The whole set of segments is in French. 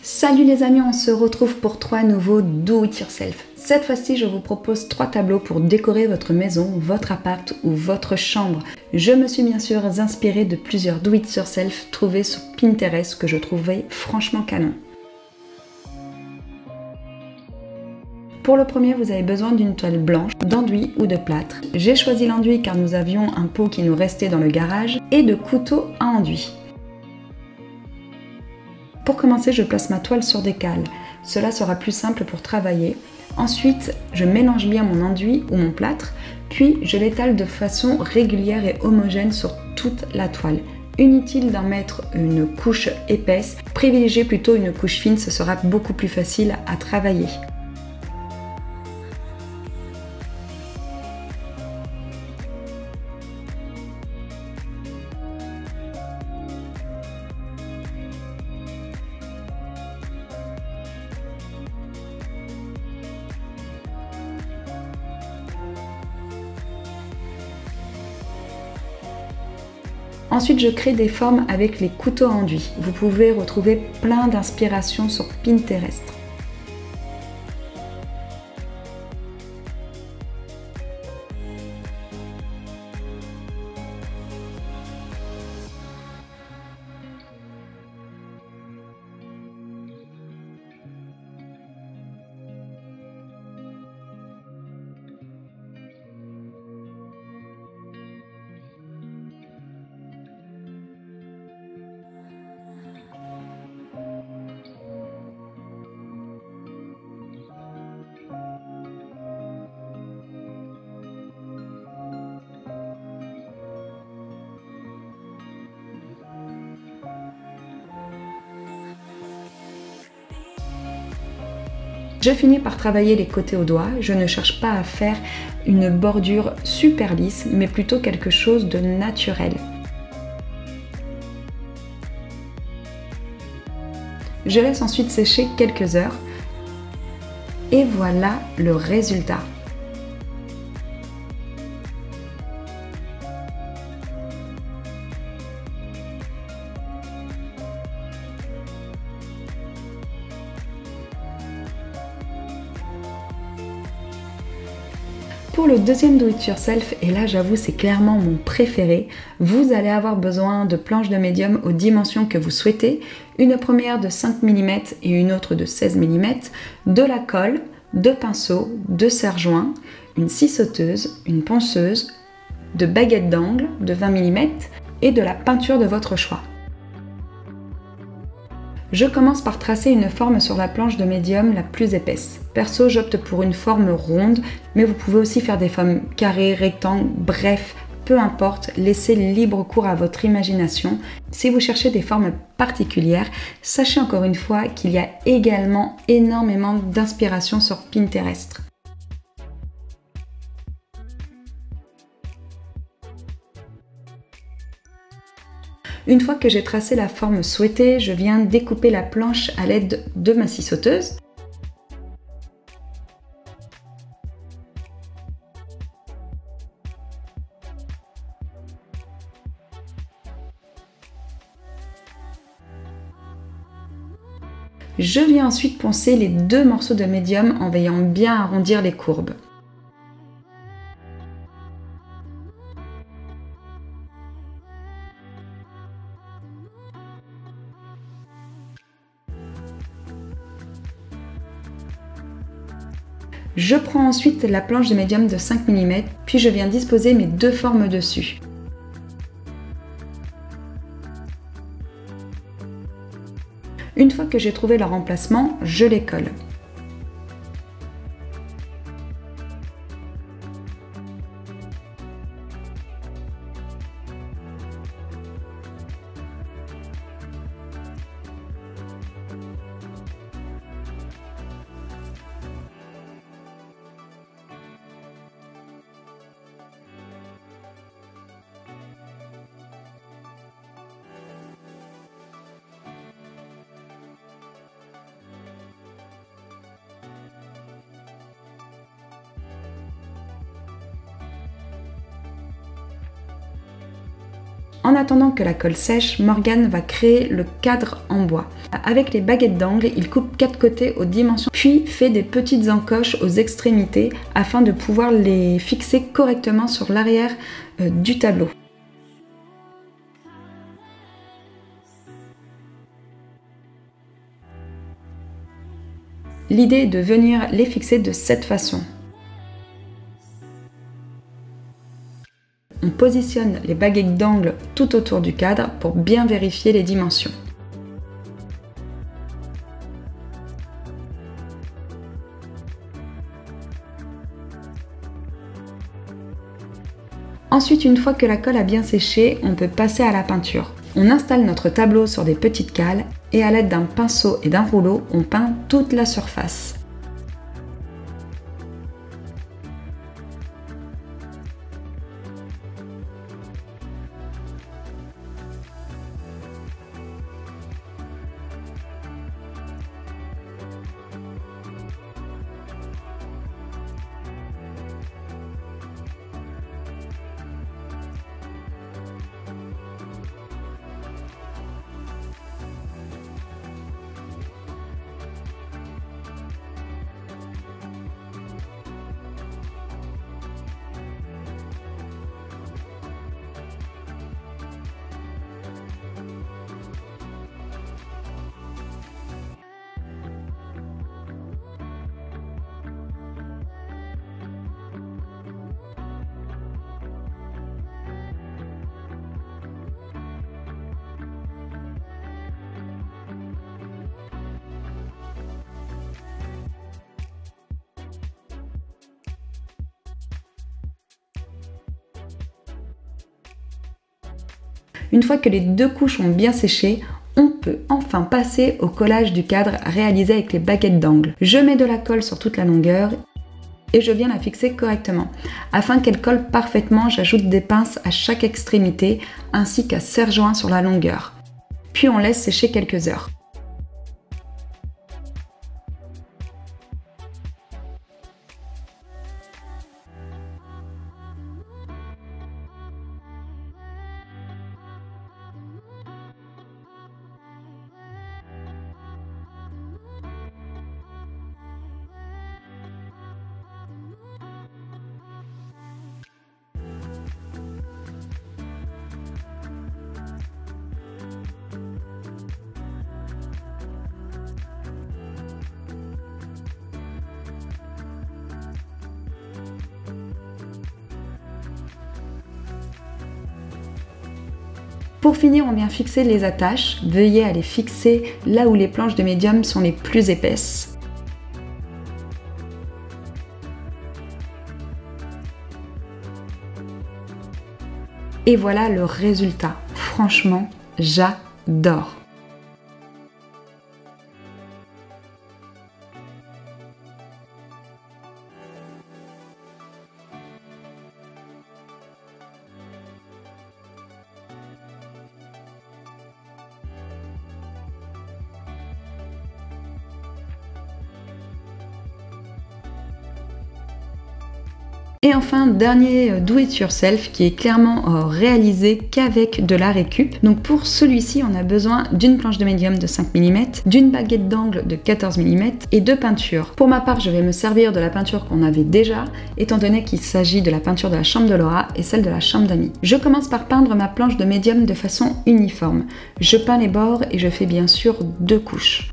Salut les amis, on se retrouve pour 3 nouveaux Do It Yourself. Cette fois-ci, je vous propose 3 tableaux pour décorer votre maison, votre appart ou votre chambre. Je me suis bien sûr inspirée de plusieurs Do It Yourself trouvés sur Pinterest que je trouvais franchement canon. Pour le premier, vous avez besoin d'une toile blanche, d'enduit ou de plâtre. J'ai choisi l'enduit car nous avions un pot qui nous restait dans le garage et de couteaux à enduit. Pour commencer, je place ma toile sur des cales. Cela sera plus simple pour travailler. Ensuite, je mélange bien mon enduit ou mon plâtre, puis je l'étale de façon régulière et homogène sur toute la toile. Inutile d'en mettre une couche épaisse, privilégiez plutôt une couche fine, ce sera beaucoup plus facile à travailler. Ensuite, je crée des formes avec les couteaux à enduit. Vous pouvez retrouver plein d'inspirations sur Pinterest. Je finis par travailler les côtés au doigt, je ne cherche pas à faire une bordure super lisse, mais plutôt quelque chose de naturel. Je laisse ensuite sécher quelques heures et voilà le résultat. Pour le deuxième Do It Yourself, et là j'avoue c'est clairement mon préféré, vous allez avoir besoin de planches de médium aux dimensions que vous souhaitez, une première de 5 mm et une autre de 16 mm, de la colle, de pinceaux, de serre-joints, une scie sauteuse, une ponceuse, de baguettes d'angle de 20 mm et de la peinture de votre choix. Je commence par tracer une forme sur la planche de médium la plus épaisse. Perso, j'opte pour une forme ronde, mais vous pouvez aussi faire des formes carrées, rectangles, bref, peu importe, laissez libre cours à votre imagination. Si vous cherchez des formes particulières, sachez encore une fois qu'il y a également énormément d'inspiration sur Pinterest. Une fois que j'ai tracé la forme souhaitée, je viens découper la planche à l'aide de ma scie sauteuse. Je viens ensuite poncer les 2 morceaux de médium en veillant bien à arrondir les courbes. Je prends ensuite la planche de médium de 5 mm, puis je viens disposer mes 2 formes dessus. Une fois que j'ai trouvé leur emplacement, je les colle. En attendant que la colle sèche, Morgane va créer le cadre en bois. Avec les baguettes d'angle, il coupe 4 côtés aux dimensions, puis fait des petites encoches aux extrémités afin de pouvoir les fixer correctement sur l'arrière du tableau. L'idée est de venir les fixer de cette façon. On positionne les baguettes d'angle tout autour du cadre pour bien vérifier les dimensions. Ensuite, une fois que la colle a bien séché, on peut passer à la peinture. On installe notre tableau sur des petites cales et à l'aide d'un pinceau et d'un rouleau, on peint toute la surface. Une fois que les 2 couches ont bien séché, on peut enfin passer au collage du cadre réalisé avec les baguettes d'angle. Je mets de la colle sur toute la longueur et je viens la fixer correctement. Afin qu'elle colle parfaitement, j'ajoute des pinces à chaque extrémité ainsi qu'à serre-joint sur la longueur. Puis on laisse sécher quelques heures. Pour finir, on vient fixer les attaches. Veuillez à les fixer là où les planches de médium sont les plus épaisses. Et voilà le résultat. Franchement, j'adore. Et enfin, dernier do it yourself qui est clairement réalisé qu'avec de la récup. Donc pour celui-ci, on a besoin d'une planche de médium de 5 mm, d'une baguette d'angle de 14 mm et de peinture. Pour ma part, je vais me servir de la peinture qu'on avait déjà, étant donné qu'il s'agit de la peinture de la chambre de Laura et celle de la chambre d'amis. Je commence par peindre ma planche de médium de façon uniforme. Je peins les bords et je fais bien sûr 2 couches.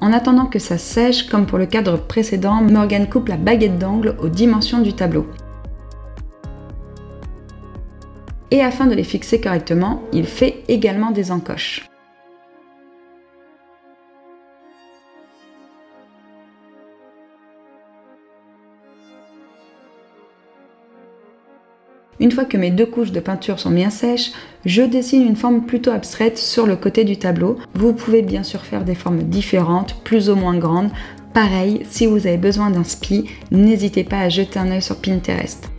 En attendant que ça sèche, comme pour le cadre précédent, Morgane coupe la baguette d'angle aux dimensions du tableau. Et afin de les fixer correctement, il fait également des encoches. Une fois que mes 2 couches de peinture sont bien sèches, je dessine une forme plutôt abstraite sur le côté du tableau. Vous pouvez bien sûr faire des formes différentes, plus ou moins grandes. Pareil, si vous avez besoin d'un spi, n'hésitez pas à jeter un œil sur Pinterest.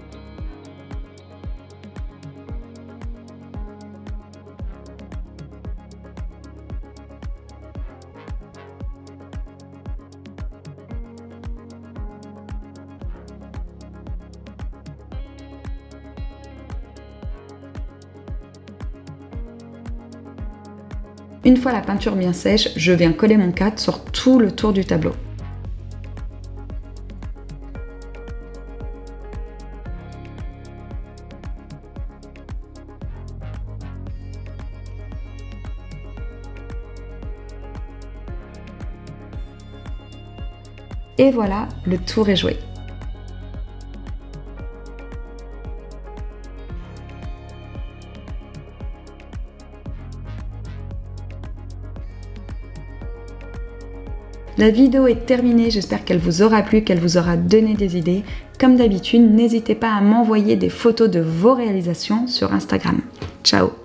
Une fois la peinture bien sèche, je viens coller mon cadre sur tout le tour du tableau. Et voilà, le tour est joué. La vidéo est terminée, j'espère qu'elle vous aura plu, qu'elle vous aura donné des idées. Comme d'habitude, n'hésitez pas à m'envoyer des photos de vos réalisations sur Instagram. Ciao!